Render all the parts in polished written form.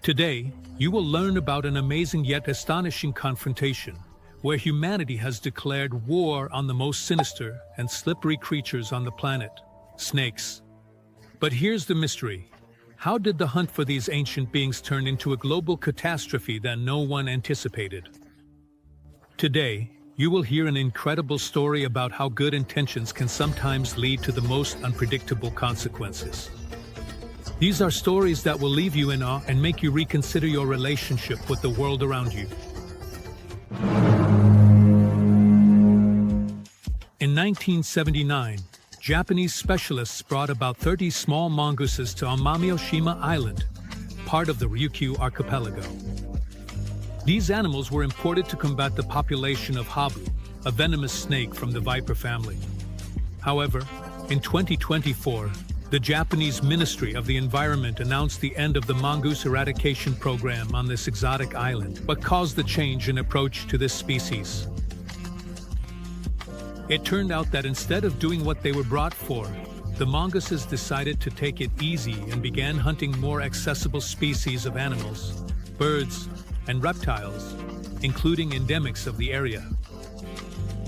Today, you will learn about an amazing yet astonishing confrontation, where humanity has declared war on the most sinister and slippery creatures on the planet, snakes. But here's the mystery. How did the hunt for these ancient beings turn into a global catastrophe that no one anticipated? Today, you will hear an incredible story about how good intentions can sometimes lead to the most unpredictable consequences. These are stories that will leave you in awe and make you reconsider your relationship with the world around you. In 1979, Japanese specialists brought about 30 small mongooses to Amami-Oshima Island, part of the Ryukyu archipelago. These animals were imported to combat the population of habu, a venomous snake from the viper family. However, in 2024, the Japanese Ministry of the Environment announced the end of the mongoose eradication program on this exotic island, but caused the change in approach to this species. It turned out that instead of doing what they were brought for, the mongooses decided to take it easy and began hunting more accessible species of animals, birds, and reptiles, including endemics of the area.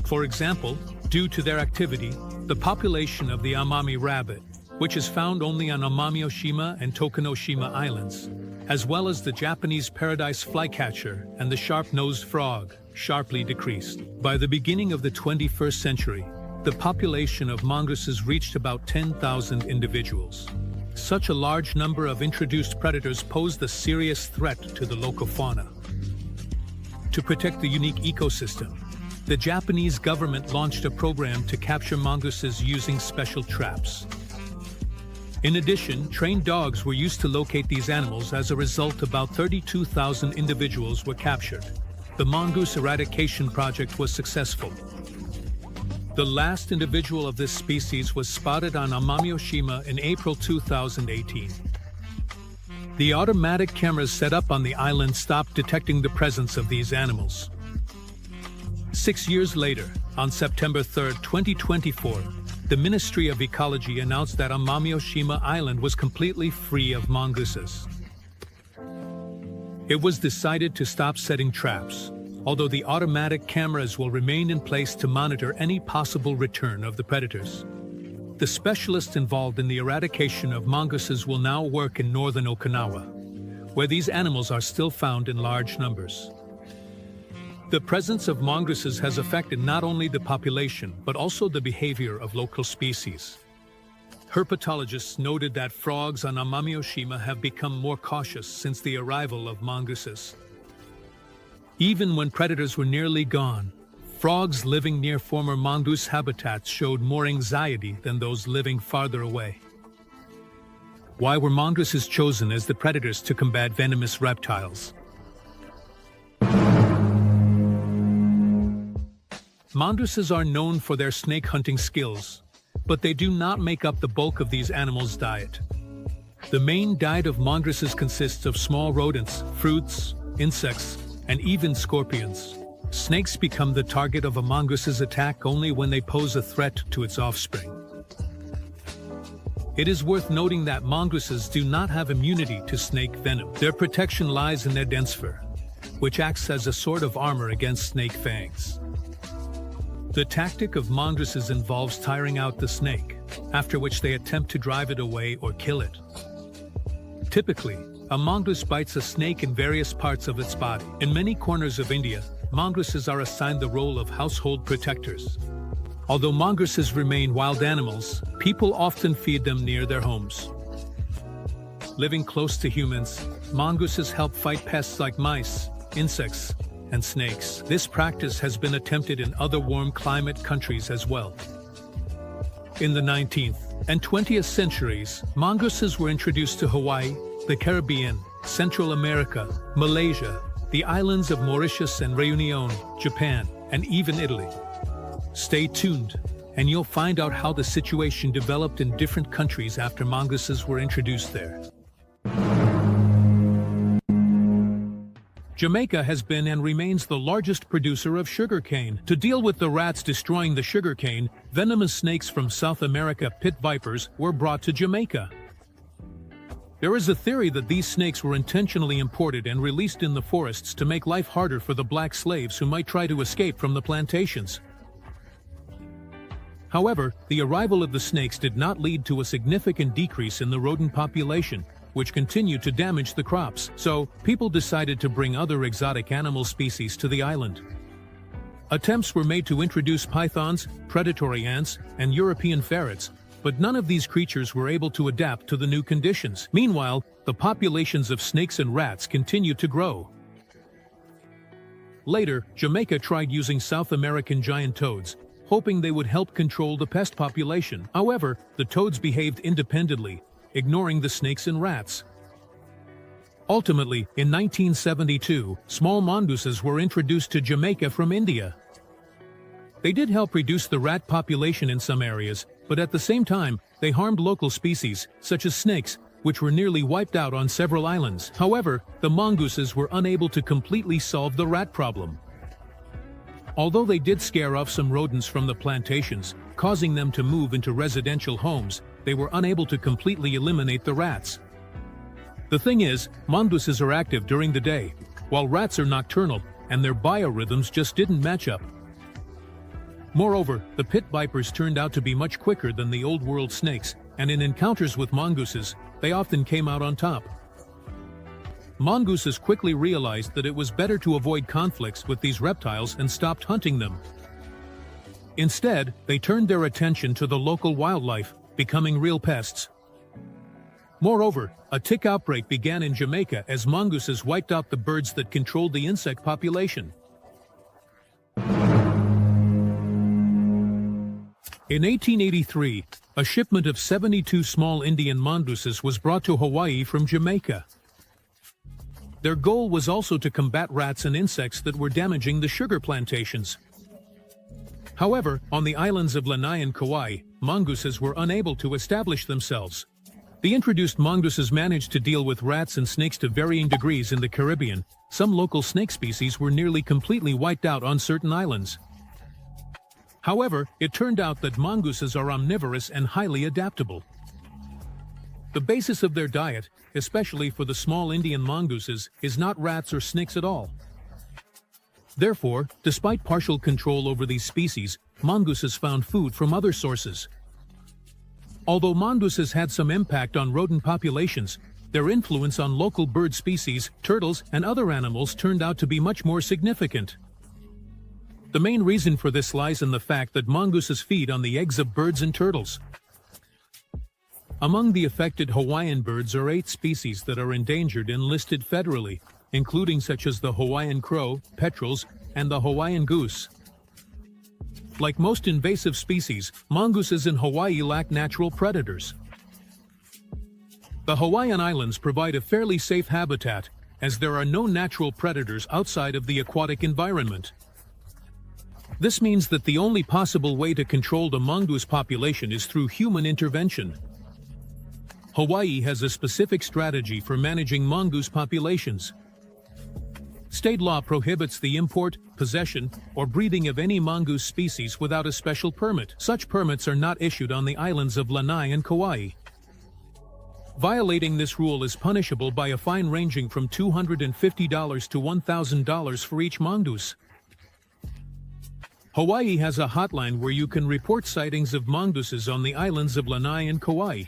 For example, due to their activity, the population of the Amami rabbit, which is found only on Amami-Oshima and Tokunoshima Islands, as well as the Japanese paradise flycatcher and the sharp-nosed frog, sharply decreased. By the beginning of the 21st century, the population of mongooses reached about 10,000 individuals. Such a large number of introduced predators posed a serious threat to the local fauna. To protect the unique ecosystem, the Japanese government launched a program to capture mongooses using special traps. In addition, trained dogs were used to locate these animals. As a result, about 32,000 individuals were captured. The mongoose eradication project was successful. The last individual of this species was spotted on Amami-Oshima in April 2018. The automatic cameras set up on the island stopped detecting the presence of these animals. 6 years later, on September 3, 2024, the Ministry of Ecology announced that Amami-Oshima Island was completely free of mongooses. It was decided to stop setting traps, although the automatic cameras will remain in place to monitor any possible return of the predators. The specialists involved in the eradication of mongooses will now work in northern Okinawa, where these animals are still found in large numbers. The presence of mongooses has affected not only the population, but also the behavior of local species. Herpetologists noted that frogs on Amami-Oshima have become more cautious since the arrival of mongooses. Even when predators were nearly gone, frogs living near former mongoose habitats showed more anxiety than those living farther away. Why were mongooses chosen as the predators to combat venomous reptiles? Mongooses are known for their snake hunting skills, but they do not make up the bulk of these animals' diet. The main diet of mongooses consists of small rodents, fruits, insects, and even scorpions. Snakes become the target of a mongoose's attack only when they pose a threat to its offspring. It is worth noting that mongooses do not have immunity to snake venom. Their protection lies in their dense fur, which acts as a sort of armor against snake fangs. The tactic of mongooses involves tiring out the snake, after which they attempt to drive it away or kill it. Typically, a mongoose bites a snake in various parts of its body. In many corners of India, mongooses are assigned the role of household protectors. Although mongooses remain wild animals, people often feed them near their homes. Living close to humans, mongooses help fight pests like mice, insects, and snakes. This practice has been attempted in other warm climate countries as well. In the 19th and 20th centuries, mongooses were introduced to Hawaii, the Caribbean, Central America, Malaysia, the islands of Mauritius and Réunion, Japan, and even Italy. Stay tuned, and you'll find out how the situation developed in different countries after mongooses were introduced there. Jamaica has been and remains the largest producer of sugarcane. To deal with the rats destroying the sugarcane, venomous snakes from South America, pit vipers, were brought to Jamaica. There is a theory that these snakes were intentionally imported and released in the forests to make life harder for the black slaves who might try to escape from the plantations. However, the arrival of the snakes did not lead to a significant decrease in the rodent population, which continued to damage the crops, so people decided to bring other exotic animal species to the island. Attempts were made to introduce pythons, predatory ants, and European ferrets, but none of these creatures were able to adapt to the new conditions. Meanwhile, the populations of snakes and rats continued to grow. Later, Jamaica tried using South American giant toads, hoping they would help control the pest population. However, the toads behaved independently, ignoring the snakes and rats. Ultimately, in 1972, small mongooses were introduced to Jamaica from India. They did help reduce the rat population in some areas, but at the same time, they harmed local species, such as snakes, which were nearly wiped out on several islands. However, the mongooses were unable to completely solve the rat problem. Although they did scare off some rodents from the plantations, causing them to move into residential homes, they were unable to completely eliminate the rats. The thing is, mongooses are active during the day, while rats are nocturnal, and their biorhythms just didn't match up. Moreover, the pit vipers turned out to be much quicker than the old world snakes, and in encounters with mongooses, they often came out on top. Mongooses quickly realized that it was better to avoid conflicts with these reptiles and stopped hunting them. Instead, they turned their attention to the local wildlife, becoming real pests. Moreover, a tick outbreak began in Jamaica as mongooses wiped out the birds that controlled the insect population. In 1883, a shipment of 72 small Indian mongooses was brought to Hawaii from Jamaica. Their goal was also to combat rats and insects that were damaging the sugar plantations. However, on the islands of Lanai and Kauai, mongooses were unable to establish themselves. The introduced mongooses managed to deal with rats and snakes to varying degrees in the Caribbean. Some local snake species were nearly completely wiped out on certain islands. However, it turned out that mongooses are omnivorous and highly adaptable. The basis of their diet, especially for the small Indian mongooses, is not rats or snakes at all. Therefore, despite partial control over these species, mongooses found food from other sources. Although mongooses had some impact on rodent populations, their influence on local bird species, turtles, and other animals turned out to be much more significant. The main reason for this lies in the fact that mongooses feed on the eggs of birds and turtles. Among the affected Hawaiian birds are 8 species that are endangered and listed federally, including such as the Hawaiian crow, petrels, and the Hawaiian goose. Like most invasive species, mongooses in Hawaii lack natural predators. The Hawaiian Islands provide a fairly safe habitat, as there are no natural predators outside of the aquatic environment. This means that the only possible way to control the mongoose population is through human intervention. Hawaii has a specific strategy for managing mongoose populations. State law prohibits the import, possession, or breeding of any mongoose species without a special permit. Such permits are not issued on the islands of Lanai and Kauai. Violating this rule is punishable by a fine ranging from $250 to $1,000 for each mongoose. Hawaii has a hotline where you can report sightings of mongooses on the islands of Lanai and Kauai.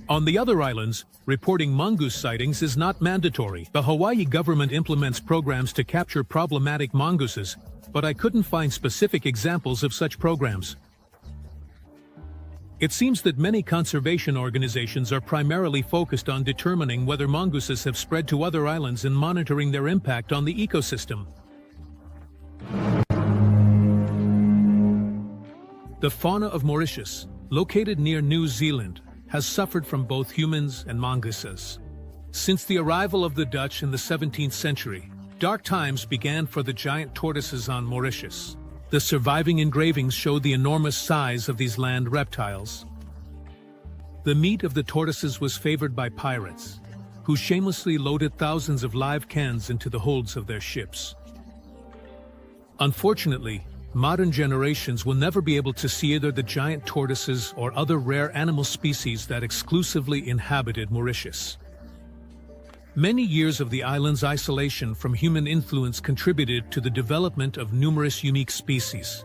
On the other islands, reporting mongoose sightings is not mandatory. The Hawaii government implements programs to capture problematic mongooses, but I couldn't find specific examples of such programs. It seems that many conservation organizations are primarily focused on determining whether mongooses have spread to other islands and monitoring their impact on the ecosystem. The fauna of Mauritius, located near New Zealand, has suffered from both humans and mongooses. Since the arrival of the Dutch in the 17th century, dark times began for the giant tortoises on Mauritius. The surviving engravings show the enormous size of these land reptiles. The meat of the tortoises was favored by pirates, who shamelessly loaded thousands of live cans into the holds of their ships. Unfortunately, modern generations will never be able to see either the giant tortoises or other rare animal species that exclusively inhabited Mauritius. Many years of the island's isolation from human influence contributed to the development of numerous unique species.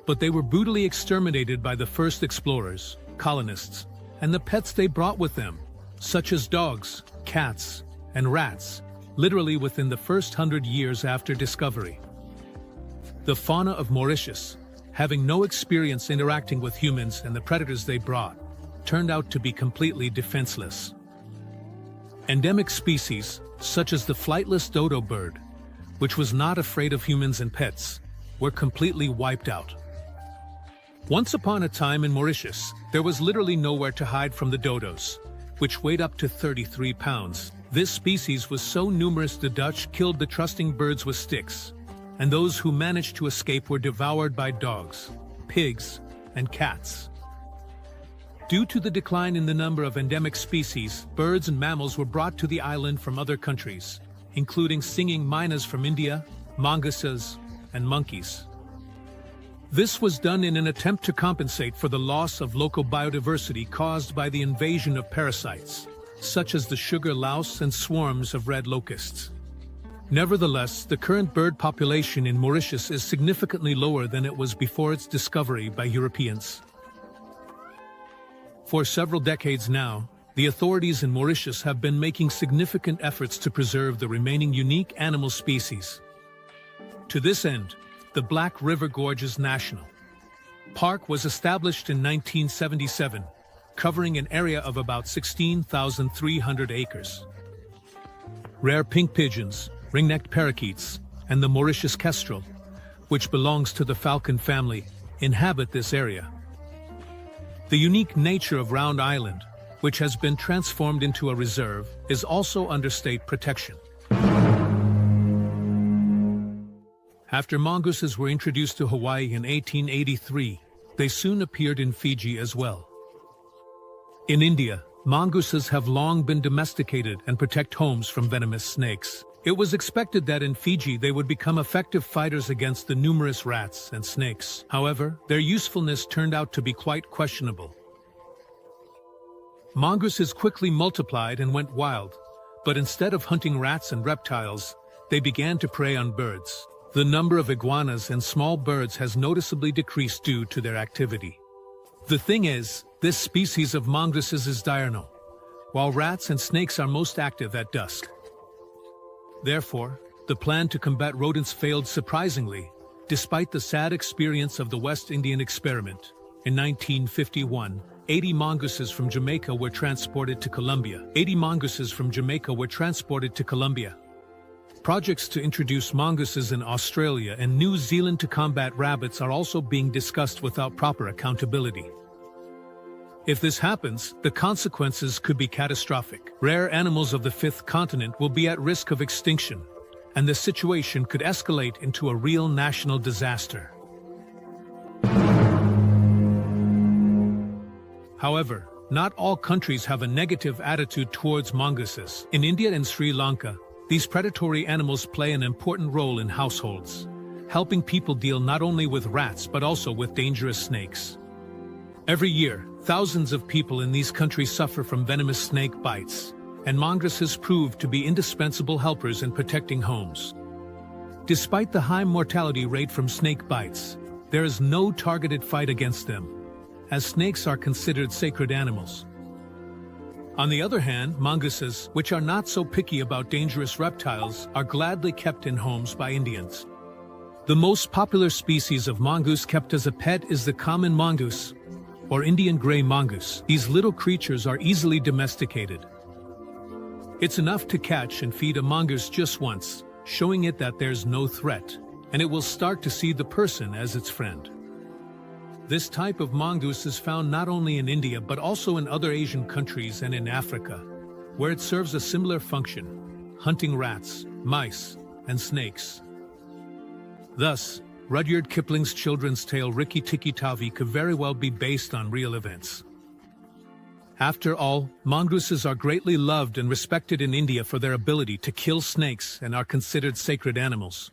But they were brutally exterminated by the first explorers, colonists, and the pets they brought with them, such as dogs, cats, and rats, literally within the first 100 years after discovery. The fauna of Mauritius, having no experience interacting with humans and the predators they brought, turned out to be completely defenseless. Endemic species, such as the flightless dodo bird, which was not afraid of humans and pets, were completely wiped out. Once upon a time in Mauritius, there was literally nowhere to hide from the dodos, which weighed up to 33 pounds. This species was so numerous the Dutch killed the trusting birds with sticks, and those who managed to escape were devoured by dogs, pigs, and cats. Due to the decline in the number of endemic species, birds and mammals were brought to the island from other countries, including singing mynas from India, mongooses, and monkeys. This was done in an attempt to compensate for the loss of local biodiversity caused by the invasion of parasites, such as the sugar louse and swarms of red locusts. Nevertheless, the current bird population in Mauritius is significantly lower than it was before its discovery by Europeans. For several decades now, the authorities in Mauritius have been making significant efforts to preserve the remaining unique animal species. To this end, the Black River Gorges National Park was established in 1977, covering an area of about 16,300 acres. Rare pink pigeons, ring-necked parakeets, and the Mauritius kestrel, which belongs to the falcon family, inhabit this area. The unique nature of Round Island, which has been transformed into a reserve, is also under state protection. After mongooses were introduced to Hawaii in 1883, they soon appeared in Fiji as well. In India, mongooses have long been domesticated and protect homes from venomous snakes. It was expected that in Fiji they would become effective fighters against the numerous rats and snakes. However, their usefulness turned out to be quite questionable. Mongooses quickly multiplied and went wild, but instead of hunting rats and reptiles, they began to prey on birds. The number of iguanas and small birds has noticeably decreased due to their activity. The thing is, this species of mongooses is diurnal, while rats and snakes are most active at dusk. Therefore, the plan to combat rodents failed surprisingly, despite the sad experience of the West Indian experiment. In 1951, 80 mongooses from Jamaica were transported to Colombia. Projects to introduce mongooses in Australia and New Zealand to combat rabbits are also being discussed without proper accountability. If this happens, the consequences could be catastrophic. Rare animals of the fifth continent will be at risk of extinction, and the situation could escalate into a real national disaster. However, not all countries have a negative attitude towards mongooses. In India and Sri Lanka, these predatory animals play an important role in households, helping people deal not only with rats but also with dangerous snakes. Every year, thousands of people in these countries suffer from venomous snake bites, and mongooses prove to be indispensable helpers in protecting homes. Despite the high mortality rate from snake bites, there is no targeted fight against them, as snakes are considered sacred animals. On the other hand, mongooses, which are not so picky about dangerous reptiles, are gladly kept in homes by Indians. The most popular species of mongoose kept as a pet is the common mongoose, or Indian gray mongoose. These little creatures are easily domesticated. It's enough to catch and feed a mongoose just once, showing it that there's no threat, and it will start to see the person as its friend. This type of mongoose is found not only in India but also in other Asian countries and in Africa, where it serves a similar function, hunting rats, mice, and snakes. Thus, Rudyard Kipling's children's tale Rikki Tikki Tavi could very well be based on real events. After all, mongooses are greatly loved and respected in India for their ability to kill snakes and are considered sacred animals.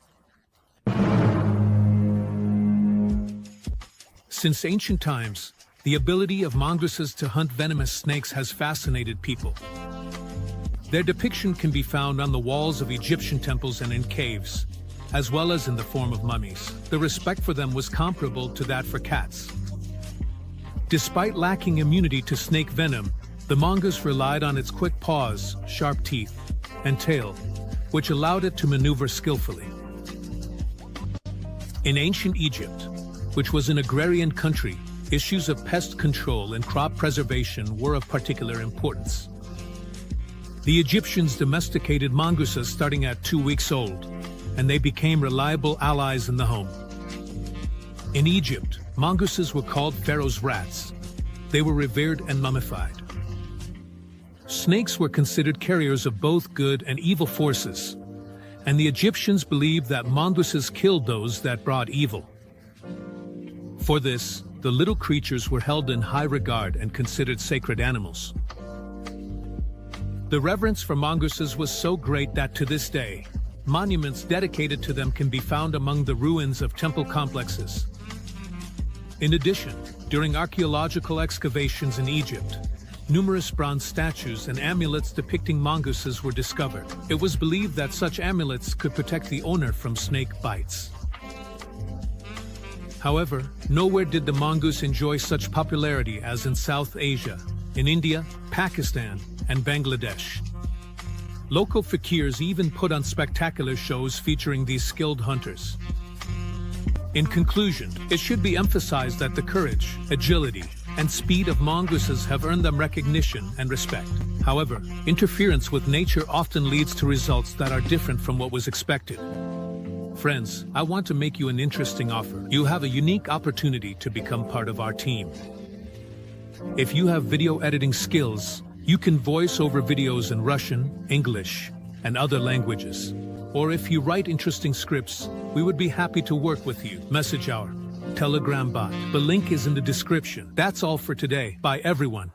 Since ancient times, the ability of mongooses to hunt venomous snakes has fascinated people. Their depiction can be found on the walls of Egyptian temples and in caves, as well as in the form of mummies. The respect for them was comparable to that for cats. Despite lacking immunity to snake venom, the mongoose relied on its quick paws, sharp teeth, and tail, which allowed it to maneuver skillfully. In ancient Egypt, which was an agrarian country, issues of pest control and crop preservation were of particular importance. The Egyptians domesticated mongooses starting at 2 weeks old, and they became reliable allies in the home. In Egypt, mongooses were called Pharaoh's rats. They were revered and mummified. Snakes were considered carriers of both good and evil forces, and the Egyptians believed that mongooses killed those that brought evil. For this, the little creatures were held in high regard and considered sacred animals. The reverence for mongooses was so great that to this day, monuments dedicated to them can be found among the ruins of temple complexes. In addition, during archaeological excavations in Egypt, numerous bronze statues and amulets depicting mongooses were discovered. It was believed that such amulets could protect the owner from snake bites. However, nowhere did the mongoose enjoy such popularity as in South Asia, in India, Pakistan, and Bangladesh. Local fakirs even put on spectacular shows featuring these skilled hunters. In conclusion, it should be emphasized that the courage, agility, and speed of mongooses have earned them recognition and respect. However, interference with nature often leads to results that are different from what was expected. Friends, I want to make you an interesting offer. You have a unique opportunity to become part of our team. If you have video editing skills, you can voice over videos in Russian, English, and other languages. Or if you write interesting scripts, we would be happy to work with you. Message our Telegram bot. The link is in the description. That's all for today. Bye everyone.